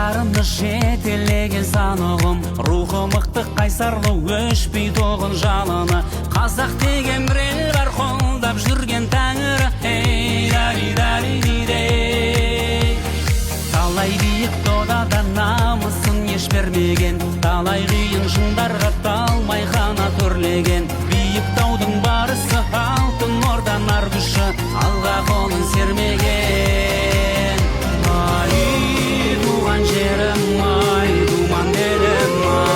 Қыздарымды жетелеген санығым, рухы мықты қайсарлы өшпей тоғын жалыны. Қазақ деген бір ел бар, қолдап жүрген тәңірі. Талай биік додада намысын еш бермеген, талай қиын жындарға талмай қанат өрлеген. Биік таудың барысы алтын ордан ар күші, алға қолын сермеген. Ай, туған жерім, ай, думан елім, ай.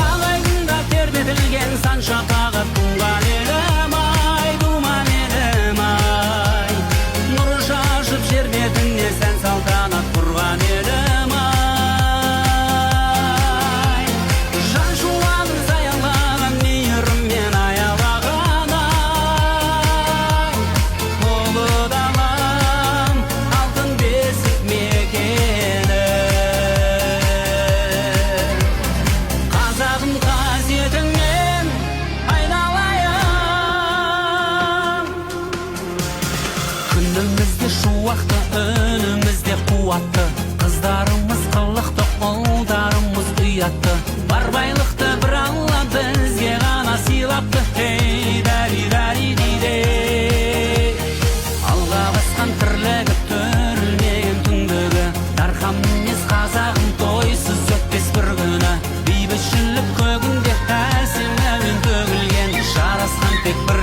Ағай күнда тербетілген сан шапағы туған елім, ай, думан елім, ай. Нұр шашып жер бетіне сән салтанат құрған елім, ай. Жан жуанын саялаған мейіріммен аялаған, ай. Ұлы далам, алтын бесік мекені. Қазағым қасиетіңмен айналайын. Күнімізде шуақты, үнімізде қуатты, қыздарымыз қылықты, ұлдарымыз ұятты. Бар байлықты бір Алла бізге ғана сыйлапты. Алға басқан тірлігі, түрілмеген түндігі, дархан мінез қазағым, тойсыз өтпес бір күні. Бейбітшілік көгінде әсем әуен төгілген, жарасқан тек бір